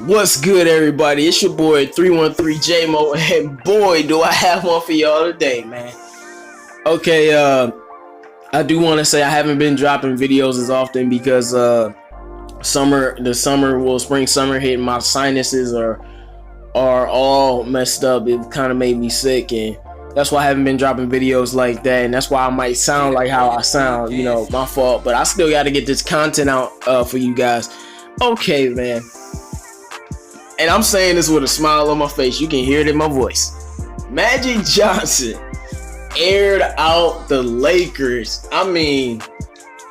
What's good, everybody? It's your boy 313 J-Mo, and boy, do I have one for y'all today, man. Okay, I do want to say I haven't been dropping videos as often because spring summer hit. My sinuses are all messed up. It kind of made me sick, and that's why I haven't been dropping videos like that, and that's why I might sound like how I sound. You know, my fault, but I still got to get this content out for you guys. Okay, man. And I'm saying this with a smile on my face. You can hear it in my voice. Magic Johnson aired out the Lakers. I mean,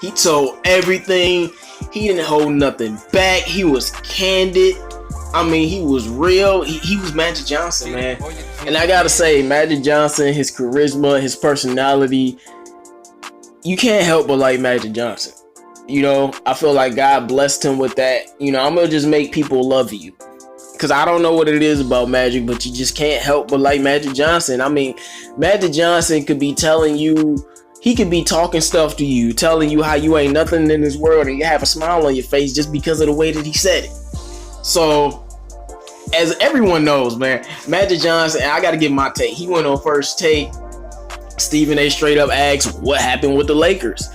he told everything. He didn't hold nothing back. He was candid. I mean, he was real. He was Magic Johnson, man. And I gotta say, Magic Johnson, his charisma, his personality, you can't help but like Magic Johnson. You know, I feel like God blessed him with that. You know, I'm gonna just make people love you. Because I don't know what it is about Magic, but you just can't help but like Magic Johnson. I mean, Magic Johnson could be telling you, he could be talking stuff to you, telling you how you ain't nothing in this world, and you have a smile on your face just because of the way that he said it. So, as everyone knows, man, Magic Johnson, and I got to give my take. He went on First Take. Stephen A. straight up asked what happened with the Lakers.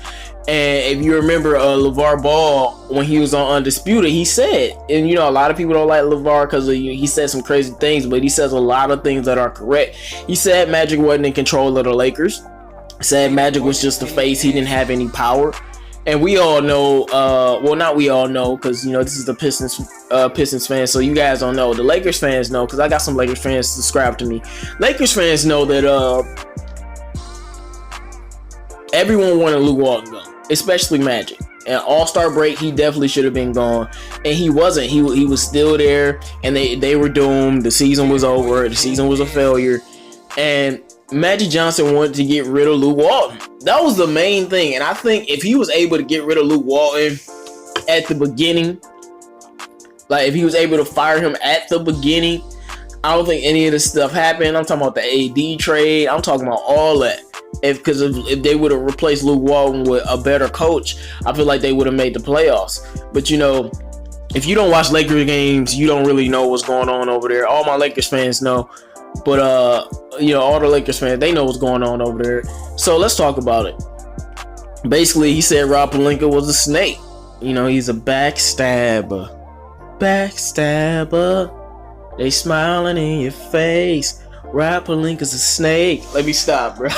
And if you remember LeVar Ball, when he was on Undisputed, he said, and you know, a lot of people don't like LeVar because he said some crazy things, but he says a lot of things that are correct. He said Magic wasn't in control of the Lakers. He said Magic was just the face. He didn't have any power. And we all know, well, not we all know, because, you know, this is the Pistons fans, so you guys don't know. The Lakers fans know, because I got some Lakers fans subscribe to me. Lakers fans know that everyone wanted Luke Walton gone, especially Magic. And All-Star break, he definitely should have been gone, and he wasn't. He was still there, and they were doomed. The season was over. The season was a failure, and Magic Johnson wanted to get rid of Luke Walton. That was the main thing, and I think if he was able to get rid of Luke Walton at the beginning, like if he was able to fire him at the beginning, I don't think any of this stuff happened. I'm talking about the AD trade. I'm talking about all that. Because if they would have replaced Luke Walton with a better coach, I feel like they would have made the playoffs. But you know, if you don't watch Lakers games, you don't really know what's going on over there. All my Lakers fans know, but you know, all the Lakers fans, they know what's going on over there. So let's talk about it. Basically, he said Rob Polinka was a snake. You know, he's a backstabber. They smiling in your face. Rob Polinka's a snake. Let me stop, bro.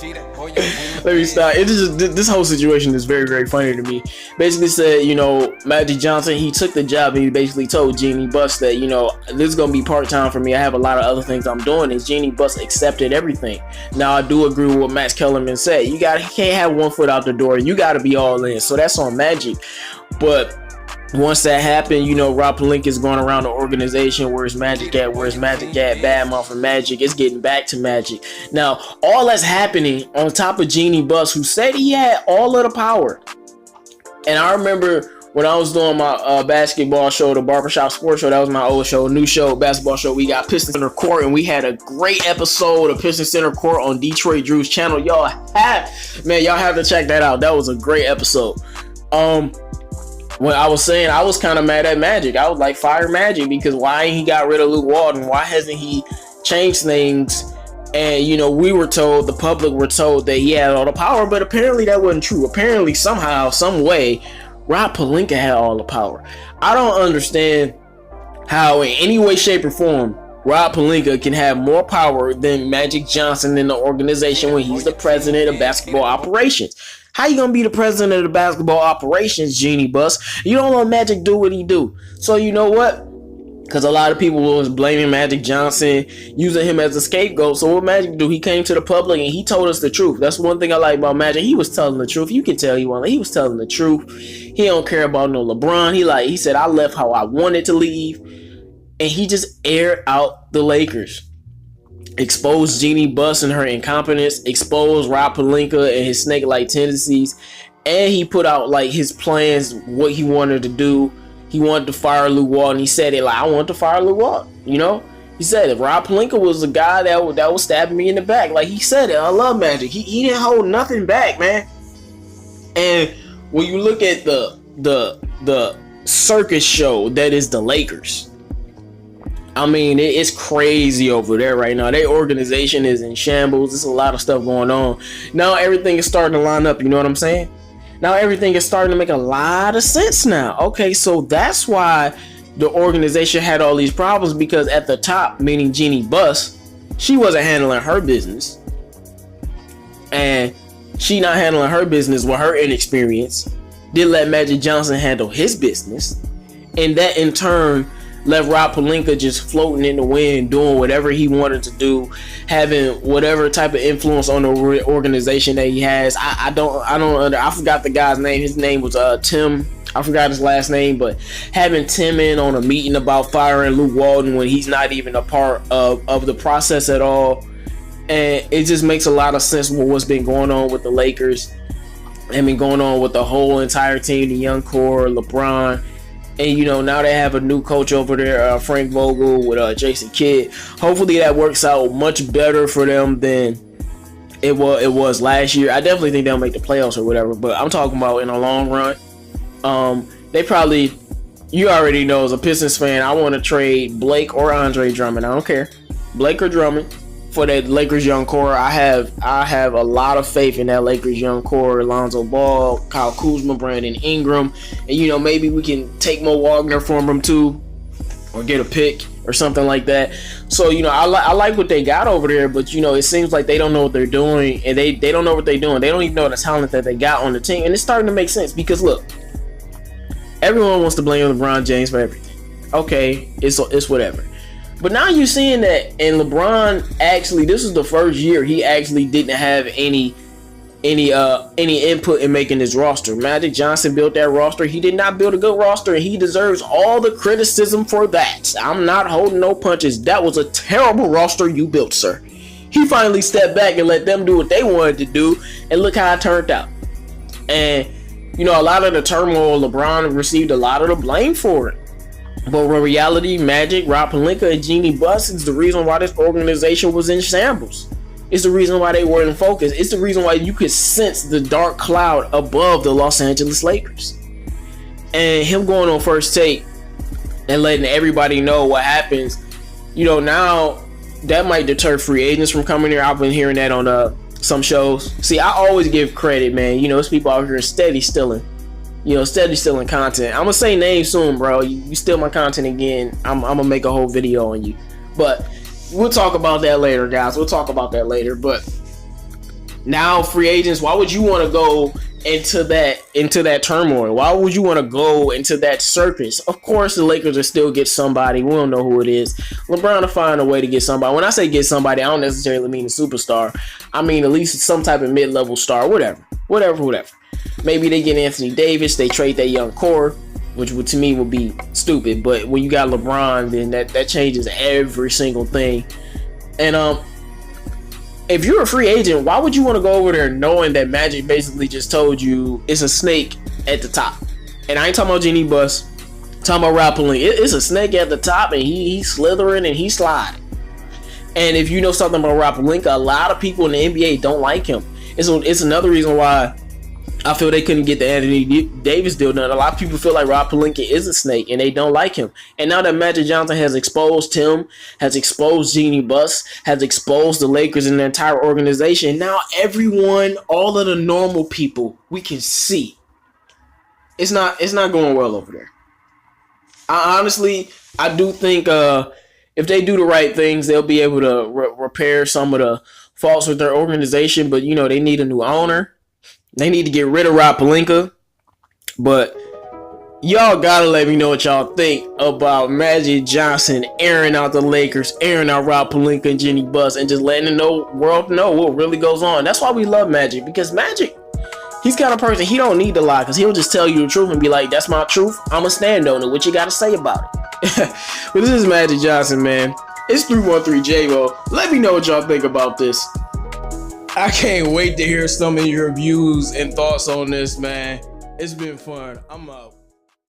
Let me stop. It is just, this whole situation is very, very funny to me. Basically said, you know, Magic Johnson, he took the job and he basically told Jeannie Buss that, you know, this is going to be part-time for me. I have a lot of other things I'm doing. And Jeannie Buss accepted everything. Now, I do agree with what Max Kellerman said. You can't have one foot out the door. You got to be all in. So that's on Magic. But once that happened, you know, Rob Polinka is going around the organization. Where's Magic at? Where's Magic at? Bad mouth for Magic. It's getting back to Magic. Now, all that's happening on top of Jeannie Buss, who said he had all of the power. And I remember when I was doing my basketball show, the Barbershop Sports Show, that was my old show, new show, basketball show. We got Pistons Center Court, and we had a great episode of Pistons Center Court on Detroit Drew's channel. Y'all have to check that out. That was a great episode. When I was saying I was kind of mad at Magic, I was like, fire Magic, because why ain't he got rid of Luke Walton? Why hasn't he changed things? And you know, we were told, the public were told that he had all the power, but apparently that wasn't true. Apparently, somehow, some way, Rob Polinka had all the power. I don't understand how, in any way, shape, or form, Rob Polinka can have more power than Magic Johnson in the organization when he's the president of basketball operations. How you gonna be the president of the basketball operations, Jeannie Buss? You don't let Magic do what he do. So you know what? Because a lot of people was blaming Magic Johnson, using him as a scapegoat. So what Magic do? He came to the public and he told us the truth. That's one thing I like about Magic. He was telling the truth. You can tell he was telling the truth. He don't care about no LeBron. He said, I left how I wanted to leave. And he just aired out the Lakers. Exposed Jeannie Buss and her incompetence, exposed Rob Polinka and his snake-like tendencies, and he put out like his plans, what he wanted to do. He wanted to fire Luke Walton. He said it like, I want to fire Luke Walton. You know, he said if Rob Polinka was the guy that was stabbing me in the back, like he said it. I love Magic. He didn't hold nothing back, man. And when you look at the circus show that is the Lakers, I mean, it's crazy over there right now. Their organization is in shambles. There's a lot of stuff going on. Now everything is starting to line up. You know what I'm saying? Now everything is starting to make a lot of sense now. Okay, so that's why the organization had all these problems, because at the top, meaning Jeannie Buss, she wasn't handling her business. And she not handling her business with her inexperience. Didn't let Magic Johnson handle his business. And that in turn left Rob Polinka just floating in the wind, doing whatever he wanted to do, having whatever type of influence on the organization that he has. I forgot the guy's name. His name was Tim. I forgot his last name, but having Tim in on a meeting about firing Luke Walton when he's not even a part of the process at all. And it just makes a lot of sense with what's been going on with the Lakers. I mean, going on with the whole entire team, the young core, LeBron. And, you know, now they have a new coach over there, Frank Vogel, with Jason Kidd. Hopefully that works out much better for them than it was last year. I definitely think they'll make the playoffs or whatever, but I'm talking about in the long run. They probably, you already know, as a Pistons fan, I want to trade Blake or Andre Drummond. I don't care. Blake or Drummond for that Lakers young core. I have a lot of faith in that Lakers young core. Lonzo Ball, Kyle Kuzma, Brandon Ingram, and, you know, maybe we can take Mo Wagner from them too, or get a pick or something like that. So, you know, I like what they got over there, but, you know, it seems like they don't know what they're doing, and they don't know what they're doing. They don't even know the talent that they got on the team, and it's starting to make sense because, look, everyone wants to blame LeBron James for everything. Okay, it's whatever. But now you're seeing that, and LeBron actually, this is the first year he actually didn't have any input in making his roster. Magic Johnson built that roster. He did not build a good roster, and he deserves all the criticism for that. I'm not holding no punches. That was a terrible roster you built, sir. He finally stepped back and let them do what they wanted to do, and look how it turned out. And, you know, a lot of the turmoil, LeBron received a lot of the blame for it. But in reality, Magic, Rob Polinka, and Jeannie Buss is the reason why this organization was in shambles. It's the reason why they weren't focused. It's the reason why you could sense the dark cloud above the Los Angeles Lakers. And him going on First Take and letting everybody know what happens, you know, now that might deter free agents from coming here. I've been hearing that on some shows. See, I always give credit, man. You know, there's people out here steady stealing content. I'm gonna say names soon, bro. You steal my content again, I'm gonna make a whole video on you. But we'll talk about that later, guys. We'll talk about that later. But now, free agents, why would you want to go into that turmoil? Why would you want to go into that circus? Of course, the Lakers will still get somebody. We don't know who it is. LeBron will find a way to get somebody. When I say get somebody, I don't necessarily mean a superstar. I mean at least some type of mid-level star. Whatever. Maybe they get Anthony Davis. They trade that young core, which would, to me, would be stupid. But when you got LeBron, then that changes every single thing. And if you're a free agent, why would you want to go over there knowing that Magic basically just told you it's a snake at the top? And I ain't talking about Jeannie Buss. I'm talking about Rob Polinka. It's a snake at the top, and he's slithering and he's sliding. And if you know something about Rob Polinka, a lot of people in the NBA don't like him. It's another reason why I feel they couldn't get the Anthony Davis deal done. A lot of people feel like Rob Polinka is a snake and they don't like him. And now that Magic Johnson has exposed him, has exposed Jeannie Buss, has exposed the Lakers and the entire organization, now everyone, all of the normal people, we can see it's not going well over there. I do think if they do the right things, they'll be able to repair some of the faults with their organization. But, you know, they need a new owner. They need to get rid of Rob Polinka. But y'all gotta let me know what y'all think about Magic Johnson airing out the Lakers, airing out Rob Polinka and Jeannie Buss, and just letting the world know what really goes on. That's why we love Magic, because Magic, he's kind of person, he don't need to lie, because he'll just tell you the truth and be like, that's my truth, I'ma stand on it. What you gotta say about it? But this is Magic Johnson, man. It's 313 J-Bo. Let me know what y'all think about this. I can't wait to hear some of your views and thoughts on this, man. It's been fun. I'm out.